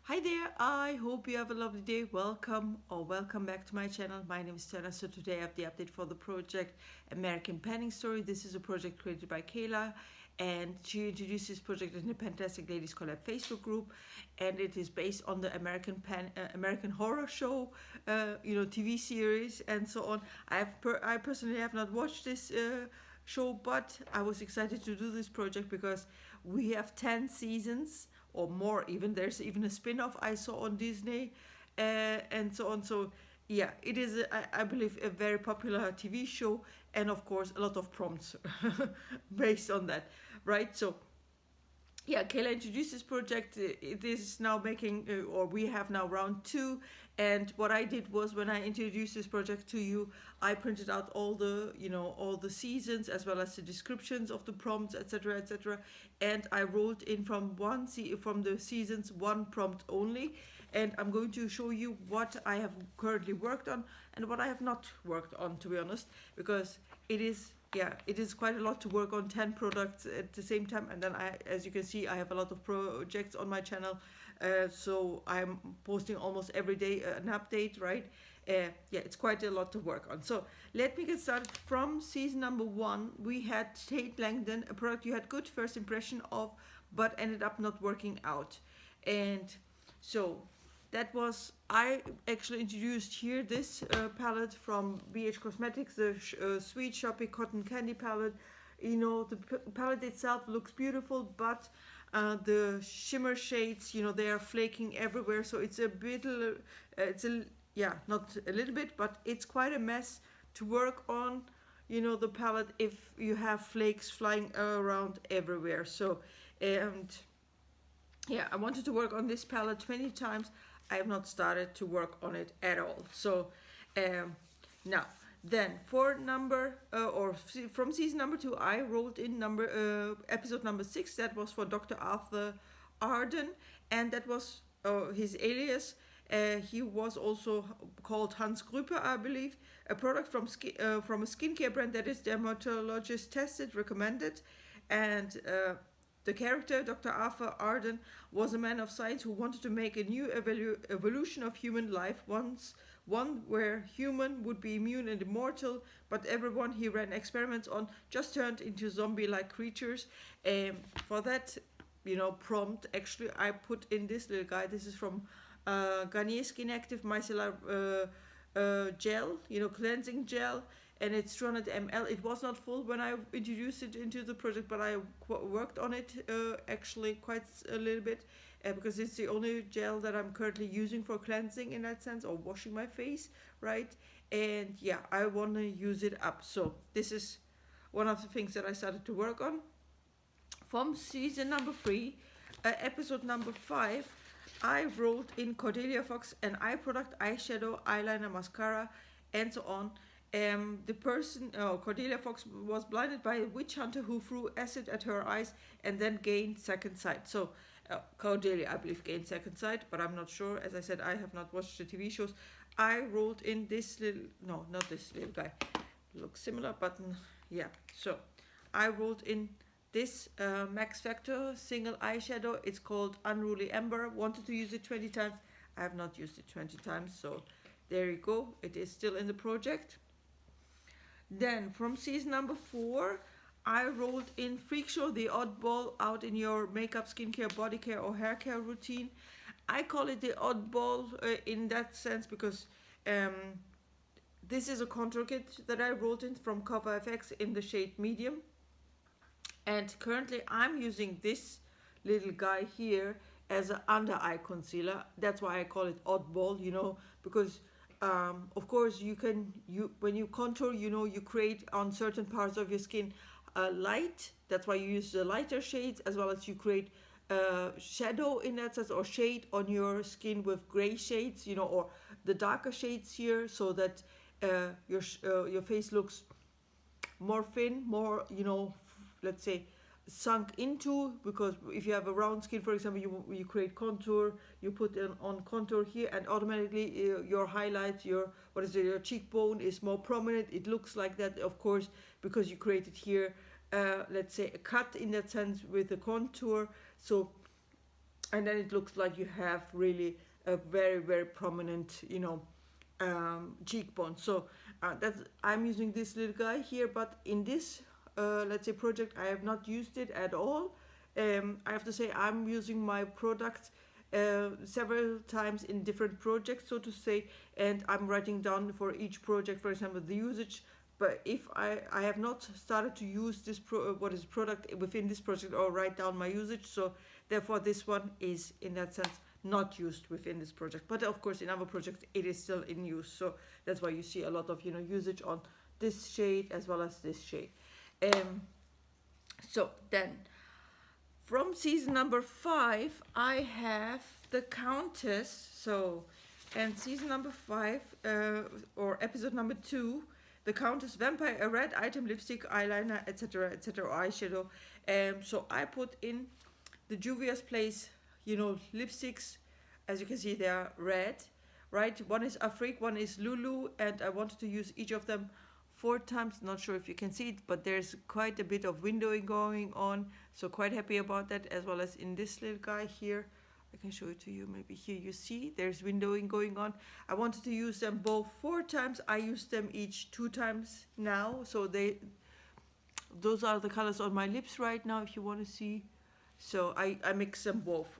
Hi there, I hope you have a lovely day. Welcome back to my channel. My name is Tana. So today I have the update for the project American Panning Story. This is a project created by Kayla, and she introduced this project in the Fantastic Ladies Collab Facebook group, and it is based on the American Horror Show, TV series and so on. I personally have not watched this show, but I was excited to do this project because we have 10 seasons or more. Even there's even a spin-off I saw on Disney, and so on. So yeah, it is I believe a very popular TV show, and of course a lot of prompts based on that, right? So yeah, Kayla introduced this project. It is now making, or we have now round two. And what I did was, when I introduced this project to you, I printed out all the seasons as well as the descriptions of the prompts, etc., etc. And I rolled in from the seasons one prompt only. And I'm going to show you what I have currently worked on and what I have not worked on, to be honest, because it is quite a lot to work on 10 products at the same time. And then as you can see, I have a lot of projects on my channel, so I'm posting almost every day an update, right? It's quite a lot to work on. So let me get started. From season number 1, we had Tate Langdon, a product you had good first impression of but ended up not working out. And so that was, I actually introduced here this palette from BH Cosmetics, the Sweet Shopping Cotton Candy palette. The palette itself looks beautiful, but the shimmer shades, they are flaking everywhere. So it's a bit, not a little bit, but it's quite a mess to work on, the palette, if you have flakes flying around everywhere. So, and yeah, I wanted to work on this palette 20 times. I have not started to work on it at all. So now, then for from season number 2, I wrote in episode number 6. That was for Dr. Arthur Arden, and that was his alias. He was also called Hans Gruppe, I believe. A product from a skincare brand that is dermatologist tested, recommended, and the character, Dr. Arthur Arden, was a man of science who wanted to make a new evolution of human life, one where human would be immune and immortal, but everyone he ran experiments on just turned into zombie-like creatures. For that, prompt, actually, I put in this little guy. This is from Garnier Skin Active Micellar Gel, cleansing gel, and it's 200 ml. It was not full when I introduced it into the project, but I worked on it actually quite a little bit, because it's the only gel that I'm currently using for cleansing in that sense, or washing my face, right? And yeah, I want to use it up. So this is one of the things that I started to work on. From season number 3, episode number 5, I rolled in Cordelia Fox an eye product, eyeshadow, eyeliner, mascara, and so on. Cordelia Fox, was blinded by a witch hunter who threw acid at her eyes and then gained second sight. So Cordelia, I believe, gained second sight, but I'm not sure. As I said, I have not watched the TV shows. I rolled in this little, no, not this little guy. Looks similar, but yeah. So I rolled in this Max Factor single eyeshadow. It's called Unruly Amber. Wanted to use it 20 times. I have not used it 20 times, so there you go. It is still in the project. Then from season number 4, I rolled in Freak Show, the oddball out in your makeup, skincare, body care, or hair care routine. I call it the oddball in that sense because this is a contour kit that I rolled in from Cover FX in the shade medium. And currently I'm using this little guy here as an under eye concealer. That's why I call it oddball, because of course when you contour, you create on certain parts of your skin light. That's why you use the lighter shades, as well as you create shadow in that sense, or shade on your skin with gray shades, or the darker shades here, so that your face looks more thin, more, let's say, sunk into. Because if you have a round skin, for example, you create contour, you put on contour here, and automatically your highlight, your cheekbone is more prominent. It looks like that, of course, because you created here let's say a cut in that sense with the contour. So and then it looks like you have really a very, very prominent, you know, cheekbone. So that's, I'm using this little guy here, but in this let's say project I have not used it at all. I have to say I'm using my product several times in different projects, so to say, and I'm writing down for each project, for example, the usage. But if I have not started to use this what is product within this project, or write down my usage, so therefore this one is in that sense not used within this project. But of course in other projects it is still in use, so that's why you see a lot of, you know, usage on this shade as well as this shade. So then from season number 5 I have the Countess. So, and season number 5 or episode number 2, the Countess Vampire, a red item, lipstick, eyeliner, etc., etc., eyeshadow. So I put in the Juvia's Place, you know, lipsticks. As you can see, they are red, right? One is Afrique, one is Lulu, and I wanted to use each of them 4 times. Not sure if you can see it, but there's quite a bit of windowing going on, so quite happy about that. As well as in this little guy here, I can show it to you. Maybe here you see there's windowing going on. I wanted to use them both 4 times. I used them each 2 times now, so those are the colors on my lips right now, if you want to see. So I mix them both.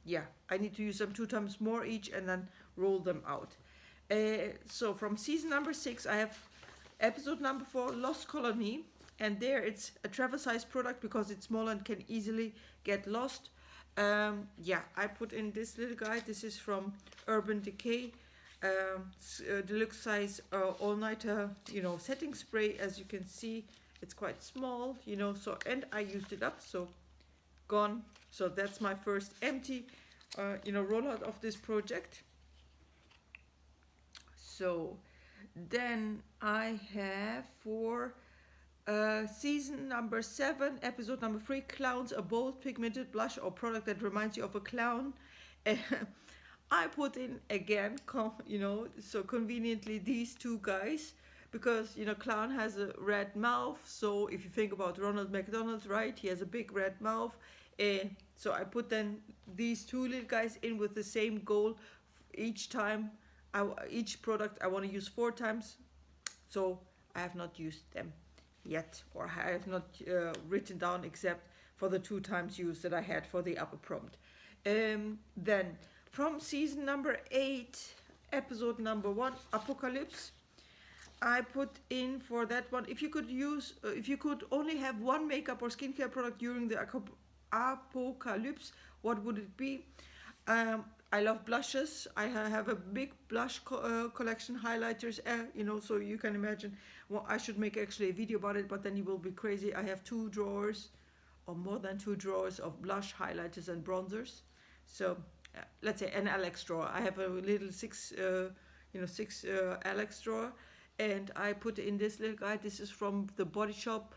Yeah, I need to use them 2 times more each and then roll them out. So from season number 6 I have episode number 4, Lost Colony, and there it's a travel size product because it's small and can easily get lost. Yeah, I put in this little guy. This is from Urban Decay, deluxe size all-nighter, you know, setting spray. As you can see, it's quite small, you know, so, and I used it up, so gone. So that's my first empty you know, rollout of this project. So then I have for season number 7, episode number 3, Clowns, a bold pigmented blush or product that reminds you of a clown. I put in again, you know, so conveniently these 2 guys, because, you know, clown has a red mouth. So if you think about Ronald McDonald, right, he has a big red mouth, and so I put then these 2 little guys in with the same goal. Each time, each product I want to use 4 times, so I have not used them yet, or I have not written down except for the 2 times use that I had for the upper prompt. Then from season number 8, episode number 1, Apocalypse, I put in for that one, if you could only have 1 makeup or skincare product during the apocalypse, what would it be? I love blushes. I have a big blush collection, highlighters, you know, so you can imagine. Well, I should make actually a video about it, but then you will be crazy. I have 2 drawers, or more than 2 drawers of blush, highlighters, and bronzers. So let's say an Alex drawer. I have a little 6 Alex drawer, and I put in this little guy. This is from the Body Shop.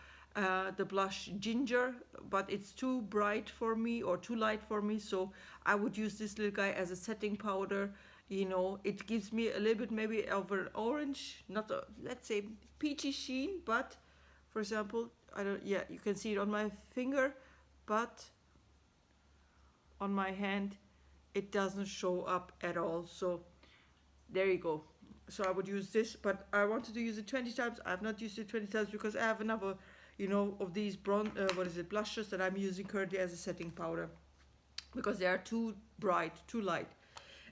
The blush Ginger, but it's too bright for me or too light for me, so I would use this little guy as a setting powder. You know, it gives me a little bit maybe of an orange, not a, let's say peachy sheen, but for example, yeah, you can see it on my finger, but on my hand it doesn't show up at all. So there you go. So I would use this, but I wanted to use it 20 times. I have not used it 20 times because I have another, you know, of these blushes that I'm using currently as a setting powder, because they are too bright, too light.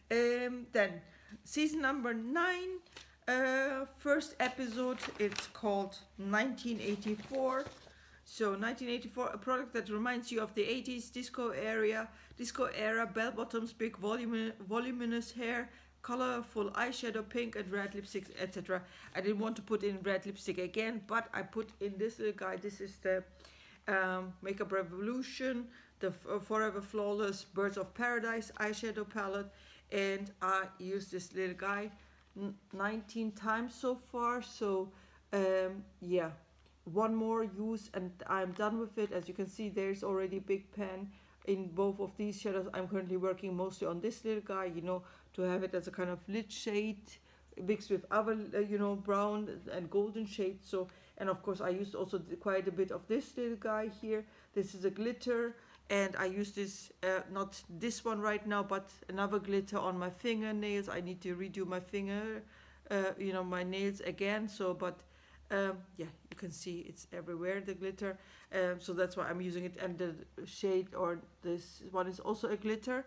Then season number 9, first episode, it's called 1984. So 1984, a product that reminds you of the 80s disco era, bell bottoms, big voluminous hair, colorful eyeshadow, pink and red lipsticks, etc. I didn't want to put in red lipstick again, but I put in this little guy. This is the Makeup Revolution, the Forever Flawless Birds of Paradise eyeshadow palette, and I used this little guy 19 times so far. So yeah, 1 more use and I'm done with it. As you can see, there's already a big pan in both of these shadows. I'm currently working mostly on this little guy, you know, to have it as a kind of lit shade mixed with other, you know, brown and golden shades. So, and of course I used also quite a bit of this little guy here. This is a glitter and I use this, not this one right now, but another glitter on my fingernails. I need to redo my my nails again. So, but yeah, you can see it's everywhere, the glitter. So that's why I'm using it. And the shade, or this one, is also a glitter.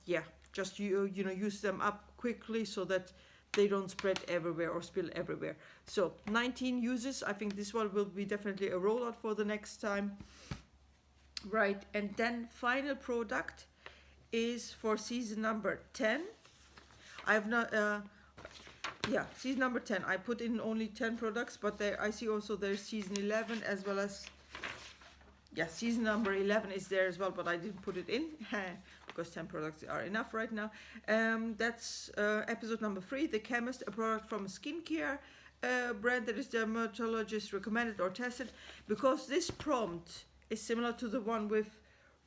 Yeah, just use them up quickly so that they don't spread everywhere or spill everywhere. So 19 uses. I think this one will be definitely a rollout for the next time. Right, and then final product is for season number 10. I've not, season number 10. I put in only 10 products, but there I see also there's season 11 as well as, season number 11 is there as well, but I didn't put it in because 10 products are enough right now. That's episode number 3, The Chemist, a product from a skincare brand that is dermatologist recommended or tested, because this prompt is similar to the one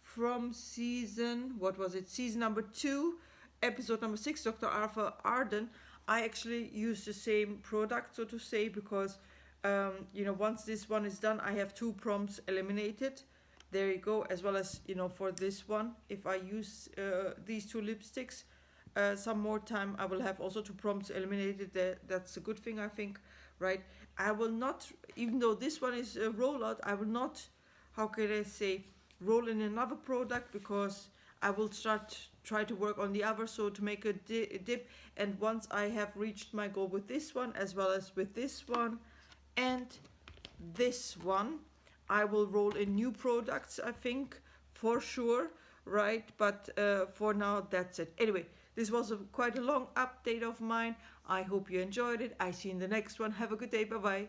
from season, season number 2, episode number 6, Dr. Arthur Arden. I actually use the same product, so to say, because once this one is done, I have 2 prompts eliminated. There you go. As well as for this one, if I use these 2 lipsticks some more time, I will have also 2 prompts eliminated. That's a good thing, I think, right? I will not, even though this one is a rollout, I will not, how can I say, roll in another product, because I will try to work on the other, so to make a dip. And once I have reached my goal with this one, as well as with this one and this one, I will roll in new products, I think, for sure, right? But for now, that's it. Anyway, this was quite a long update of mine. I hope you enjoyed it. I see you in the next one. Have a good day. Bye-bye.